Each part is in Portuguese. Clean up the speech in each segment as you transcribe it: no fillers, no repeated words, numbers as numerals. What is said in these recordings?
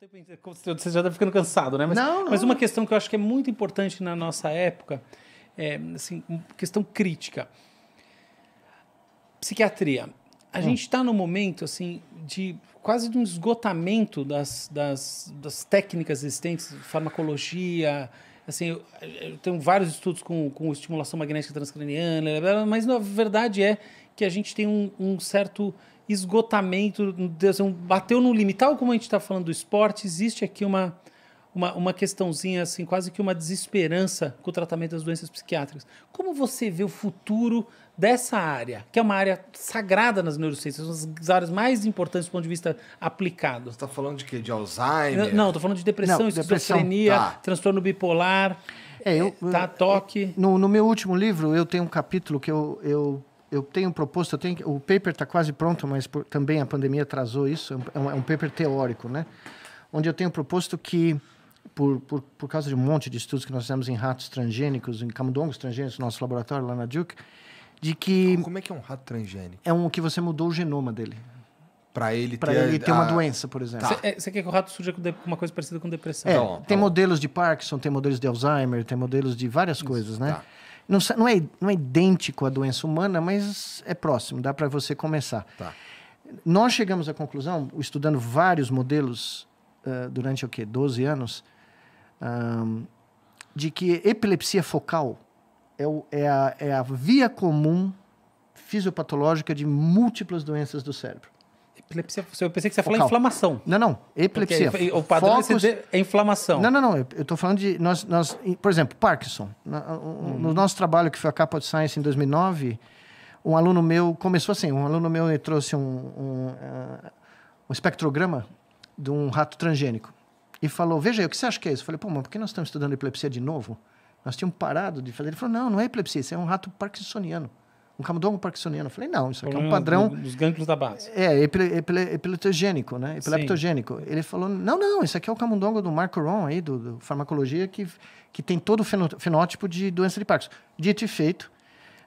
Você já está ficando cansado, né? Mas uma questão que eu acho que é muito importante na nossa época é, assim, uma questão crítica. Psiquiatria. A gente está num momento, assim, de quase de um esgotamento das técnicas existentes, farmacologia. Assim, eu tenho vários estudos com estimulação magnética transcraniana, mas a verdade é que a gente tem um certo esgotamento, bateu no limite. Tal como a gente está falando do esporte, existe aqui uma questãozinha, assim, quase que uma desesperança com o tratamento das doenças psiquiátricas. Como você vê o futuro dessa área, que é uma área sagrada nas neurociências, uma das áreas mais importantes do ponto de vista aplicado? Você está falando de quê? De Alzheimer? Não, estou falando de depressão, esquizofrenia, transtorno bipolar, toque. No meu último livro, eu tenho um capítulo que eu tenho proposto, o paper está quase pronto, mas também a pandemia atrasou isso, é um paper teórico, né? Onde eu tenho proposto que, por causa de um monte de estudos que nós fizemos em ratos transgênicos, em camundongos transgênicos, no nosso laboratório lá na Duke, de que... Como é que é um rato transgênico? É um que você mudou o genoma dele. Para ele ter uma doença, por exemplo. Você quer que o rato surja com uma coisa parecida com depressão? Tem modelos de Parkinson, tem modelos de Alzheimer, tem modelos de várias coisas, né? Tá. Não é idêntico à doença humana, mas é próximo, dá para você começar. Tá. Nós chegamos à conclusão, estudando vários modelos durante 12 anos, de que epilepsia focal é a via comum fisiopatológica de múltiplas doenças do cérebro. Epilepsia, eu pensei que você ia falar inflamação. Não. Epilepsia. O padrão é inflamação. Não. Eu estou falando de... por exemplo, Parkinson. No nosso trabalho, que foi a Capa de Science em 2009, um aluno meu... Começou assim, um aluno meu me trouxe um espectrograma de um rato transgênico. E falou, veja aí, o que você acha que é isso? Eu falei, mas por que nós estamos estudando epilepsia de novo? Nós tínhamos parado de fazer. Ele falou, não é epilepsia, isso é um rato parkinsoniano. Um camundongo parkinsoniano. Eu falei, não, isso aqui é um padrão... Dos gânglios da base. Epileptogênico, né? Epileptogênico. Ele falou, não, isso aqui é o camundongo do Mark Ron, aí, do farmacologia, que tem todo o fenótipo de doença de Parkinson. Dito e feito,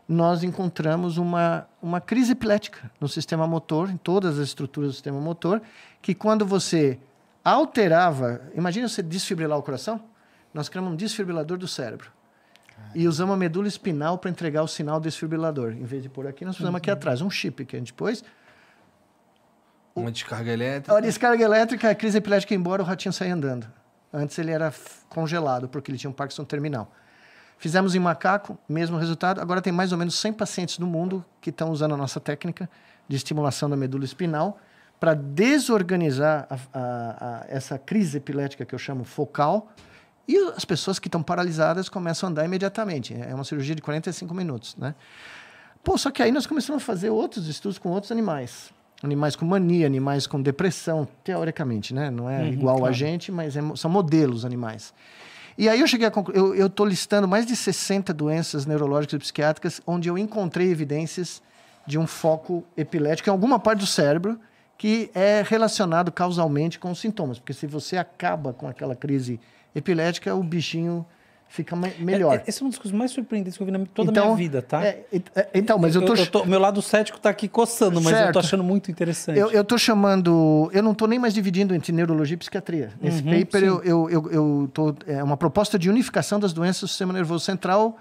nós encontramos uma crise epilética no sistema motor, em todas as estruturas do sistema motor, que quando você alterava... Imagina você desfibrilar o coração? Nós criamos um desfibrilador do cérebro. E usamos a medula espinal para entregar o sinal desfibrilador. Em vez de pôr aqui, nós fizemos aqui atrás um chip que a gente pôs. Uma descarga elétrica. A descarga elétrica, a crise epilética ia embora, o ratinho saía andando. Antes ele era congelado, porque ele tinha um Parkinson terminal. Fizemos em macaco, mesmo resultado. Agora tem mais ou menos 100 pacientes no mundo que estão usando a nossa técnica de estimulação da medula espinal para desorganizar essa crise epilética que eu chamo focal. E as pessoas que estão paralisadas começam a andar imediatamente. É uma cirurgia de 45 minutos, né? Só que aí nós começamos a fazer outros estudos com outros animais. Animais com mania, animais com depressão, teoricamente, né? Não é igual a gente, mas são modelos animais. E aí eu cheguei a concluir... Eu estou listando mais de 60 doenças neurológicas e psiquiátricas onde eu encontrei evidências de um foco epilético em alguma parte do cérebro que é relacionado causalmente com os sintomas. Porque se você acaba com aquela crise epilética, o bichinho fica melhor. Esse é um dos coisas mais surpreendentes que eu vi toda a minha vida, tá? Mas meu lado cético está aqui coçando, mas eu tô achando muito interessante. Eu tô chamando... Eu não estou nem mais dividindo entre neurologia e psiquiatria. Nesse paper, é uma proposta de unificação das doenças do sistema nervoso central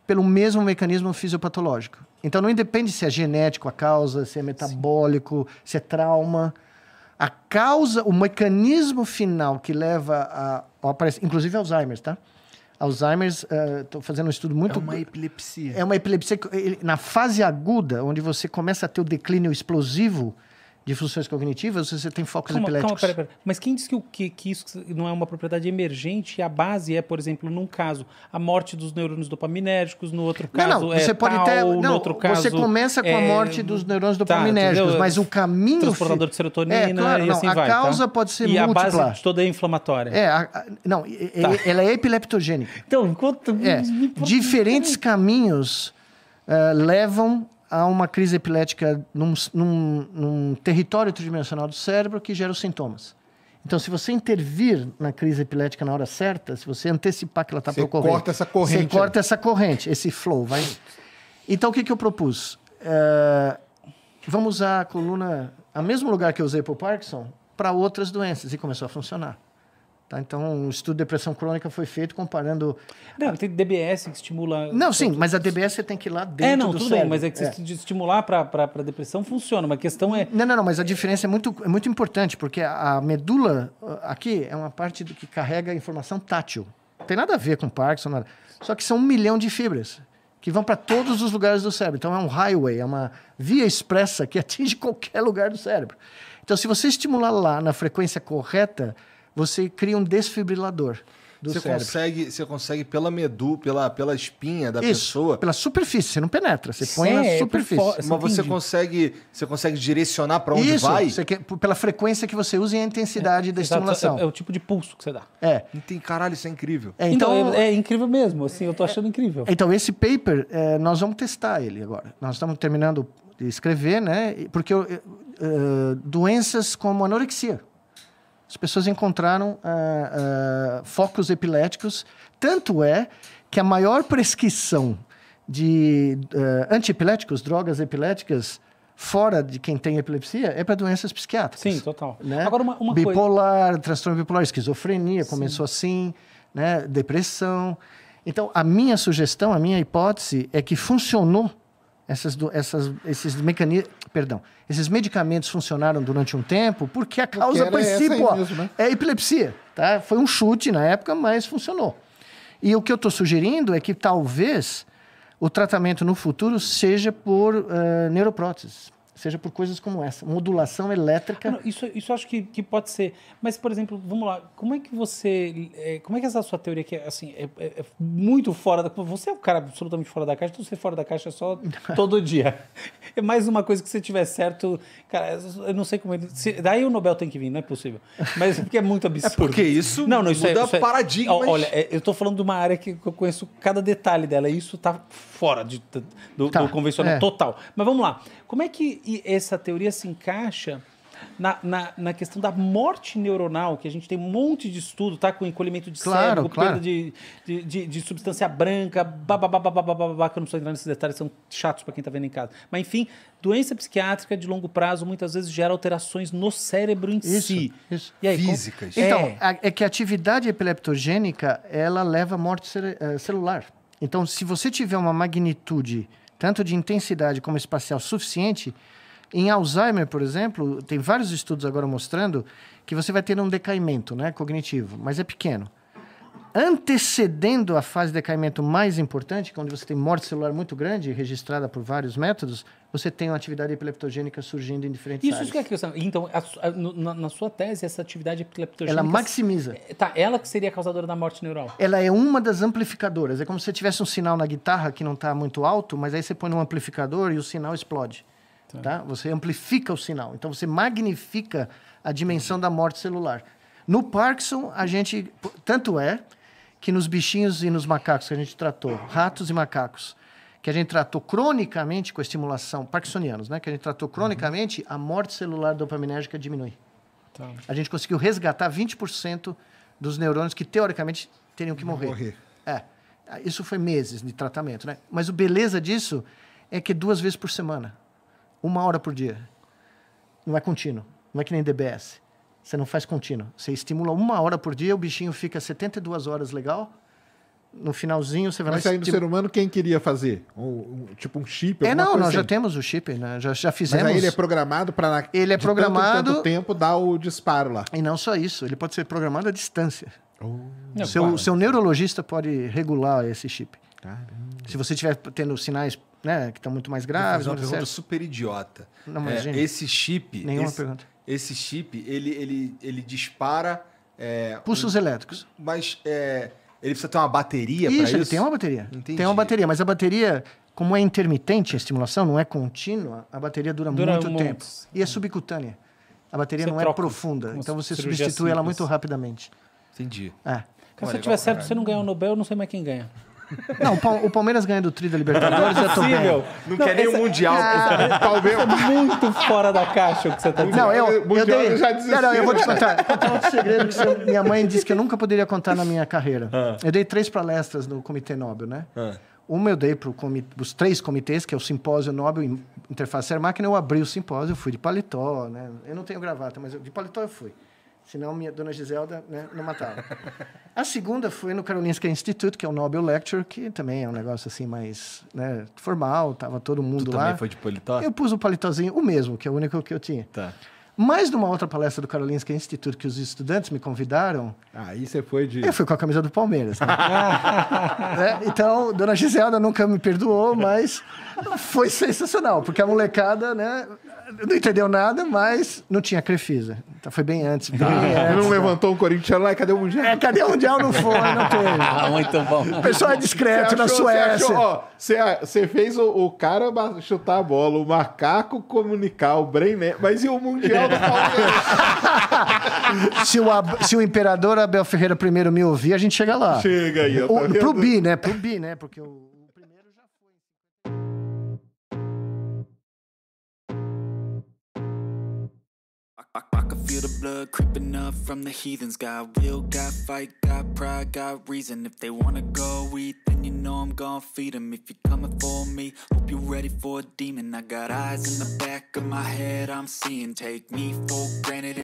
pelo mesmo mecanismo fisiopatológico. Então, não independe se é genético a causa, se é metabólico, se é trauma... A causa, o mecanismo final que leva inclusive Alzheimer, tá? Alzheimer, estou fazendo um estudo muito... É uma epilepsia. É uma epilepsia na fase aguda, onde você começa a ter o declínio explosivo de funções cognitivas, você tem focos epiléticos. Pera. Mas quem diz que isso não é uma propriedade emergente e a base é, por exemplo, num caso, a morte dos neurônios dopaminérgicos, no outro caso você pode no outro caso... Você começa com a morte dos neurônios dopaminérgicos, mas o caminho... Transportador de serotonina claro, e assim vai. A causa pode ser múltipla. E a base toda é inflamatória. Ela é epileptogênica. Então, diferentes caminhos levam a uma crise epilética num território tridimensional do cérebro que gera os sintomas. Então, se você intervir na crise epilética na hora certa, se você antecipar que ela está para ocorrer... Você corta essa corrente. Você corta essa corrente, esse flow. Então, o que eu propus? Vamos usar a coluna... O mesmo lugar que eu usei para o Parkinson, para outras doenças e começou a funcionar. Tá? Então, um estudo de depressão crônica foi feito comparando... Não, tem DBS que estimula... Não, sim, mas a DBS você tem que ir lá dentro do tudo cérebro. bem, mas é que de estimular para depressão funciona, mas a questão é... Não, mas a diferença é muito importante, porque a medula aqui é uma parte que carrega a informação tátil. Não tem nada a ver com Parkinson, nada. Só que são 1 milhão de fibras que vão para todos os lugares do cérebro. Então, é um highway, é uma via expressa que atinge qualquer lugar do cérebro. Então, se você estimular lá na frequência correta, você cria um desfibrilador do cérebro. Você consegue pela medula, pela espinha da pessoa... pela superfície, você não penetra, você põe na superfície. Mas você consegue direcionar para onde vai? Isso, pela frequência que você usa e a intensidade da estimulação. É o tipo de pulso que você dá. Caralho, isso é incrível. Então, é incrível mesmo, assim, eu tô achando incrível. Então, esse paper, nós vamos testar ele agora. Nós estamos terminando de escrever, né? Porque doenças como anorexia. As pessoas encontraram focos epiléticos. Tanto é que a maior prescrição de antiepiléticos, drogas epiléticas, fora de quem tem epilepsia, é para doenças psiquiátricas. Sim, total. Né? Agora, uma bipolar, transtorno bipolar, esquizofrenia, começou assim, né? Depressão. Então, a minha sugestão, a minha hipótese é que funcionou esses medicamentos funcionaram durante um tempo porque a causa principal é epilepsia. Tá? Foi um chute na época, mas funcionou. E o que eu estou sugerindo é que talvez o tratamento no futuro seja por neuropróteses. Seja por coisas como essa, modulação elétrica. Não, isso eu acho que pode ser. Mas, por exemplo, vamos lá, como é que essa sua teoria que assim, é muito fora da... Você é um cara absolutamente fora da caixa, então você é fora da caixa só todo dia. É mais uma coisa que se tiver certo... Cara, eu não sei como... Daí o Nobel tem que vir, não é possível. Mas porque é muito absurdo. É porque isso muda paradigmas. Olha, eu estou falando de uma área que eu conheço cada detalhe dela, e isso está fora do convencional total. Mas vamos lá. Como é que essa teoria se encaixa na questão da morte neuronal, que a gente tem um monte de estudo, tá? Com encolhimento de cérebro, perda de substância branca, que eu não estou entrando nesses detalhes, são chatos para quem está vendo em casa. Mas, enfim, doença psiquiátrica de longo prazo muitas vezes gera alterações no cérebro em si. Isso. E aí, físicas. Então, é que a atividade epileptogênica, ela leva à morte celular. Então, se você tiver uma magnitude, tanto de intensidade como espacial, suficiente... Em Alzheimer, por exemplo, tem vários estudos agora mostrando que você vai ter um decaimento, né, cognitivo, mas é pequeno. Antecedendo a fase de decaimento mais importante, onde você tem morte celular muito grande, registrada por vários métodos, você tem uma atividade epileptogênica surgindo em diferentes áreas. Isso que é a questão. Então, na sua tese, essa atividade epileptogênica... Ela maximiza. Ela que seria a causadora da morte neural. Ela é uma das amplificadoras. É como se você tivesse um sinal na guitarra que não está muito alto, mas aí você põe num amplificador e o sinal explode. Tá? Você amplifica o sinal. Então, você magnifica a dimensão da morte celular. No Parkinson, a gente... Tanto é que nos bichinhos e nos macacos que a gente tratou, ratos e macacos, que a gente tratou cronicamente com a estimulação, parkinsonianos, né? Que a gente tratou cronicamente, a morte celular dopaminérgica diminui. Tá. A gente conseguiu resgatar 20% dos neurônios que, teoricamente, teriam que morrer. Isso foi meses de tratamento, né? Mas o beleza disso é que 2 vezes por semana. 1 hora por dia. Não é contínuo. Não é que nem DBS. Você não faz contínuo. Você estimula 1 hora por dia, o bichinho fica 72 horas legal. No finalzinho, você vai... Mas aí no ser humano, quem queria fazer? Tipo um chip? Nós já temos o chip, né? Já fizemos. Mas aí ele é programado para... Ele é programado... tanto tempo dar o disparo lá. E não só isso. Ele pode ser programado à distância. Seu neurologista pode regular esse chip. Caramba. Se você estiver tendo sinais... né, que estão muito mais graves. Vou fazer uma pergunta super idiota. Não, mas, gente, esse chip... pergunta. Esse chip, ele dispara... pulsos elétricos. Mas ele precisa ter uma bateria para isso? Ele tem uma bateria. Entendi. Tem uma bateria, mas a bateria, como é intermitente a estimulação, não é contínua, a bateria dura muito tempo. E é subcutânea. A bateria não é profunda. Então você substitui ela muito rapidamente. Entendi. Se você tiver certo, você não ganhar o Nobel, eu não sei mais quem ganha. Não, o Palmeiras ganha do Tri da Libertadores, eu tô bem. Não quer nem o Mundial. Talvez é muito fora da caixa o que você está dizendo. Não, eu vou te contar outro segredo que minha mãe disse que eu nunca poderia contar na minha carreira. Eu dei 3 palestras no Comitê Nobel, né? Uma eu dei para os 3 comitês, que é o Simpósio Nobel Interface Ser-Máquina. Eu abri o simpósio, eu fui de paletó, né? Eu não tenho gravata, mas de paletó eu fui. Senão minha dona Giselda, né, não matava. A segunda foi no Karolinska Institute, que é o Nobel Lecture, que também é um negócio assim mais, né, formal, tava todo mundo Tu lá. também foi de paletó? Eu pus o paletózinho, o mesmo, que é o único que eu tinha. Tá. Mas numa outra palestra do Karolinska Institute, que os estudantes me convidaram, Aí você foi de... eu fui com a camisa do Palmeiras. Né? Né? Então, dona Giselda nunca me perdoou, mas foi sensacional, porque a molecada, né, não entendeu nada, mas não tinha Crefisa. Então foi bem antes. Bem antes, não levantou um corintiano lá e cadê o Mundial? Cadê o Mundial? Não foi, não teve. Ah, muito bom. O pessoal é discreto na Suécia. Você fez o cara chutar a bola, o macaco comunicar, o Brené, mas e o Mundial do Palmeiras? Se o imperador Abel Ferreira I me ouvir, a gente chega lá. Chega aí, ó. Tá vendo? Pro bi, né? Pro bi, né? Porque o primeiro já foi. I can feel the blood creeping up from the heathens. Got will, got fight, got pride, got reason. If they wanna go eat, then you know I'm gonna feed them. If you're coming for me, hope you're ready for a demon. I got eyes in the back of my head, I'm seeing. Take me for granted.